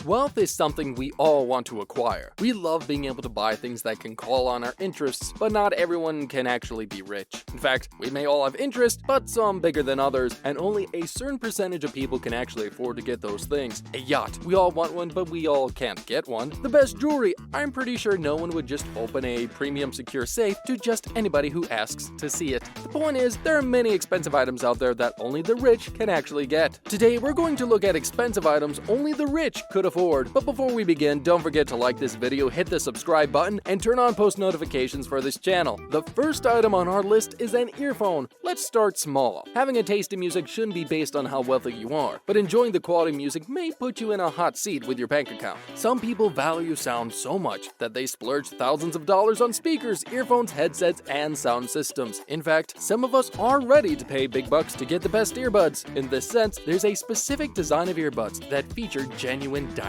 Wealth is something we all want to acquire. We love being able to buy things that can call on our interests, but not everyone can actually be rich. In fact, we may all have interests, but some bigger than others, and only a certain percentage of people can actually afford to get those things. A yacht, we all want one, but we all can't get one. The best jewelry, I'm pretty sure no one would just open a premium secure safe to just anybody who asks to see it. The point is, there are many expensive items out there that only the rich can actually get. Today, we're going to look at expensive items only the rich could afford. But before we begin, don't forget to like this video, hit the subscribe button, and turn on post notifications for this channel. The first item on our list is an earphone. Let's start small. Having a taste in music shouldn't be based on how wealthy you are, but enjoying the quality music may put you in a hot seat with your bank account. Some people value sound so much that they splurge thousands of dollars on speakers, earphones, headsets, and sound systems. In fact, some of us are ready to pay big bucks to get the best earbuds. In this sense, there's a specific design of earbuds that feature genuine diamonds.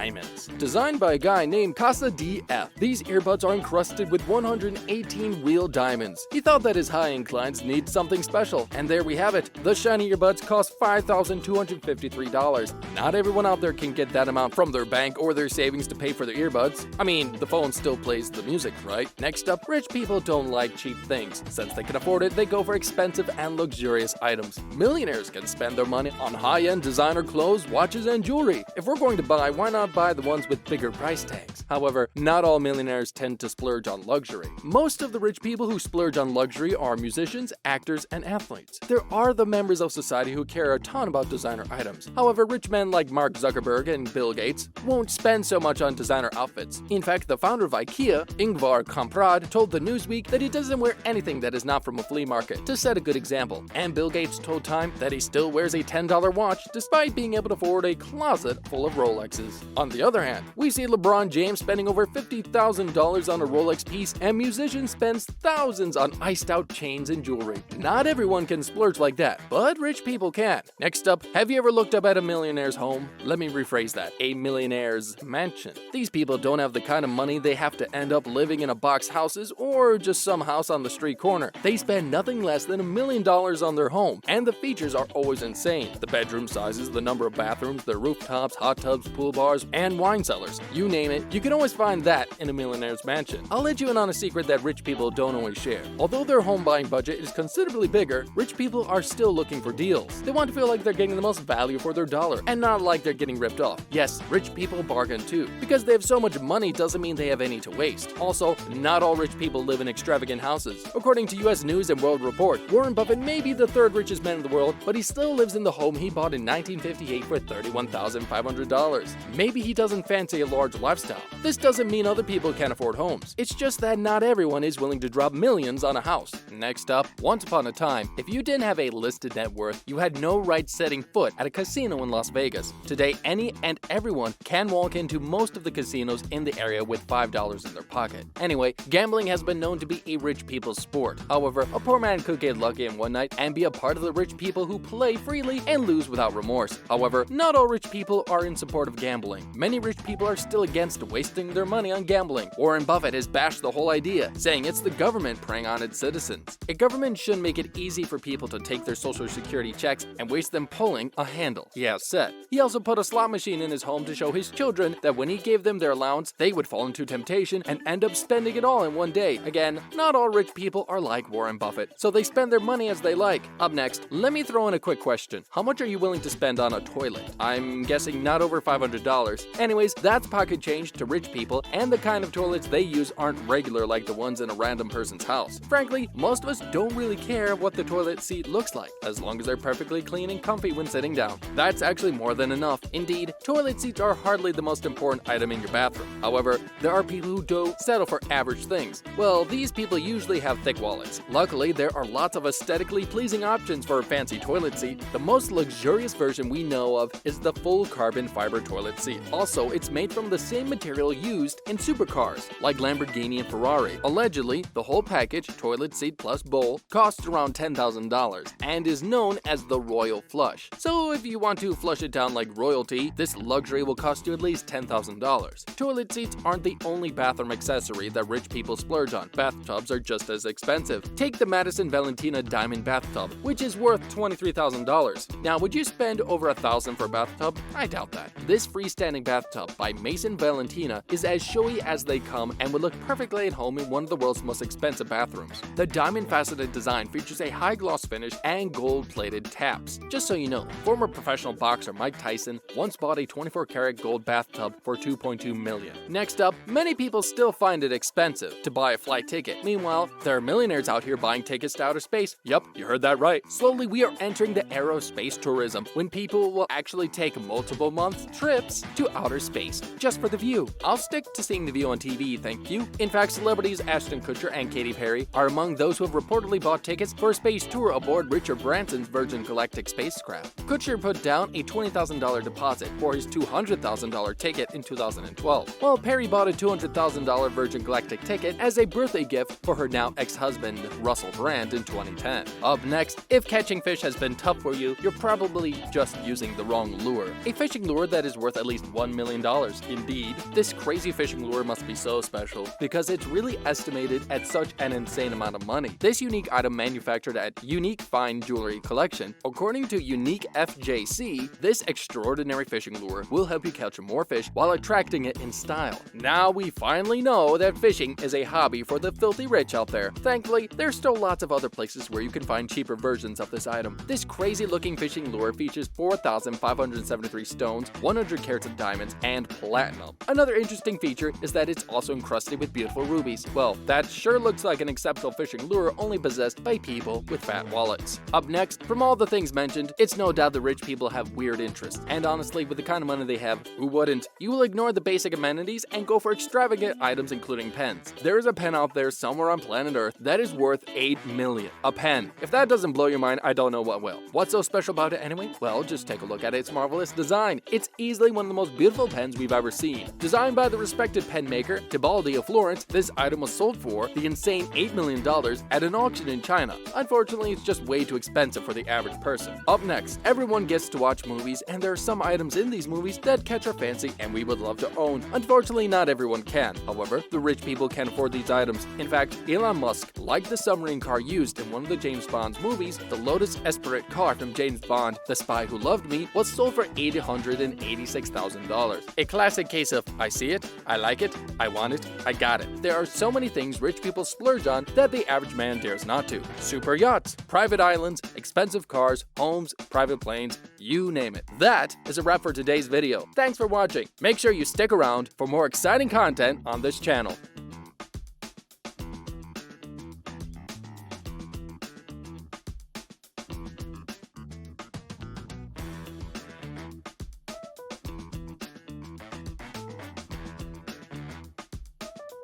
Designed by a guy named DF, these earbuds are encrusted with 118 real diamonds. He thought that his high-end clients need something special, and there we have it. The shiny earbuds cost $5,253. Not everyone out there can get that amount from their bank or their savings to pay for their earbuds. I mean, the phone still plays the music, right? Next up, rich people don't like cheap things. Since they can afford it, they go for expensive and luxurious items. Millionaires can spend their money on high-end designer clothes, watches, and jewelry. If we're going to buy, why not buy the ones with bigger price tags? However, not all millionaires tend to splurge on luxury. Most of the rich people who splurge on luxury are musicians, actors, and athletes. There are the members of society who care a ton about designer items. However, rich men like Mark Zuckerberg and Bill Gates won't spend so much on designer outfits. In fact, the founder of IKEA, Ingvar Kamprad, told the Newsweek that he doesn't wear anything that is not from a flea market, to set a good example. And Bill Gates told Time that he still wears a $10 watch despite being able to afford a closet full of Rolexes. On the other hand, we see LeBron James spending over $50,000 on a Rolex piece, and musicians spend thousands on iced out chains and jewelry. Not everyone can splurge like that, but rich people can. Next up, have you ever looked up at a millionaire's home? Let me rephrase that, a millionaire's mansion. These people don't have the kind of money they have to end up living in a box houses or just some house on the street corner. They spend nothing less than $1 million on their home, and the features are always insane. The bedroom sizes, the number of bathrooms, their rooftops, hot tubs, pool bars, and wine cellars. You name it, you can always find that in a millionaire's mansion. I'll let you in on a secret that rich people don't always share. Although their home buying budget is considerably bigger, rich people are still looking for deals. They want to feel like they're getting the most value for their dollar, and not like they're getting ripped off. Yes, rich people bargain too. Because they have so much money doesn't mean they have any to waste. Also, not all rich people live in extravagant houses. According to US News and World Report, Warren Buffett may be the third richest man in the world, but he still lives in the home he bought in 1958 for $31,500. Maybe he doesn't fancy a large lifestyle. This doesn't mean other people can't afford homes. It's just that not everyone is willing to drop millions on a house. Next up, once upon a time, if you didn't have a listed net worth, you had no right setting foot at a casino in Las Vegas. Today, any and everyone can walk into most of the casinos in the area with $5 in their pocket. Anyway, gambling has been known to be a rich people's sport. However, a poor man could get lucky in one night and be a part of the rich people who play freely and lose without remorse. However, not all rich people are in support of gambling. Many rich people are still against wasting their money on gambling. Warren Buffett has bashed the whole idea, saying it's the government preying on its citizens. A government shouldn't make it easy for people to take their social security checks and waste them pulling a handle, he has said. He also put a slot machine in his home to show his children that when he gave them their allowance, they would fall into temptation and end up spending it all in one day. Again, not all rich people are like Warren Buffett, so they spend their money as they like. Up next, let me throw in a quick question. How much are you willing to spend on a toilet? I'm guessing not over $500. Anyways, that's pocket change to rich people, and the kind of toilets they use aren't regular like the ones in a random person's house. Frankly, most of us don't really care what the toilet seat looks like, as long as they're perfectly clean and comfy when sitting down. That's actually more than enough. Indeed, toilet seats are hardly the most important item in your bathroom. However, there are people who do settle for average things. Well, these people usually have thick wallets. Luckily, there are lots of aesthetically pleasing options for a fancy toilet seat. The most luxurious version we know of is the full carbon fiber toilet seat. Also, it's made from the same material used in supercars, like Lamborghini and Ferrari. Allegedly, the whole package, toilet seat plus bowl, costs around $10,000 and is known as the Royal Flush. So if you want to flush it down like royalty, this luxury will cost you at least $10,000. Toilet seats aren't the only bathroom accessory that rich people splurge on. Bathtubs are just as expensive. Take the Madison Valentina Diamond Bathtub, which is worth $23,000. Now, would you spend over $1,000 for a bathtub? I doubt that. This freestanding freestanding bathtub by Mason Valentina is as showy as they come and would look perfectly at home in one of the world's most expensive bathrooms. The diamond-faceted design features a high-gloss finish and gold-plated taps. Just so you know, former professional boxer Mike Tyson once bought a 24-karat gold bathtub for $2.2 million. Next up, many people still find it expensive to buy a flight ticket. Meanwhile, there are millionaires out here buying tickets to outer space. Yup, you heard that right. Slowly, we are entering the era of space tourism, when people will actually take multiple month trips to outer space just for the view. I'll stick to seeing the view on TV, thank you. In fact, celebrities Ashton Kutcher and Katy Perry are among those who have reportedly bought tickets for a space tour aboard Richard Branson's Virgin Galactic spacecraft. Kutcher put down a $20,000 deposit for his $200,000 ticket in 2012, while Perry bought a $200,000 Virgin Galactic ticket as a birthday gift for her now ex-husband Russell Brand in 2010. Up next, if catching fish has been tough for you, you're probably just using the wrong lure. A fishing lure that is worth at least $1 million. Indeed, this crazy fishing lure must be so special because it's really estimated at such an insane amount of money. This unique item manufactured at Unique Fine Jewelry Collection. According to Unique FJC, this extraordinary fishing lure will help you catch more fish while attracting it in style. Now we finally know that fishing is a hobby for the filthy rich out there. Thankfully, there's still lots of other places where you can find cheaper versions of this item. This crazy looking fishing lure features 4,573 stones, 100 carats of diamonds, and platinum. Another interesting feature is that it's also encrusted with beautiful rubies. Well, that sure looks like an exceptional fishing lure only possessed by people with fat wallets. Up next, from all the things mentioned, it's no doubt the rich people have weird interests. And honestly, with the kind of money they have, who wouldn't? You will ignore the basic amenities and go for extravagant items including pens. There is a pen out there somewhere on planet Earth that is worth $8 million. A pen. If that doesn't blow your mind, I don't know what will. What's so special about it anyway? Well, just take a look at its marvelous design. It's easily one of the most beautiful pens we've ever seen. Designed by the respected pen maker Tibaldi of Florence, this item was sold for the insane $8 million at an auction in China. Unfortunately, it's just way too expensive for the average person. Up next, everyone gets to watch movies, and there are some items in these movies that catch our fancy and we would love to own. Unfortunately, not everyone can. However, the rich people can afford these items. In fact, Elon Musk liked the submarine car used in one of the James Bond movies. The Lotus Esprit car from James Bond, The Spy Who Loved Me, was sold for $886,000. A classic case of I see it, I like it, I want it, I got it. There are so many things rich people splurge on that the average man dares not to. Super yachts, private islands, expensive cars, homes, private planes, you name it. That is a wrap for today's video. Thanks for watching. Make sure you stick around for more exciting content on this channel.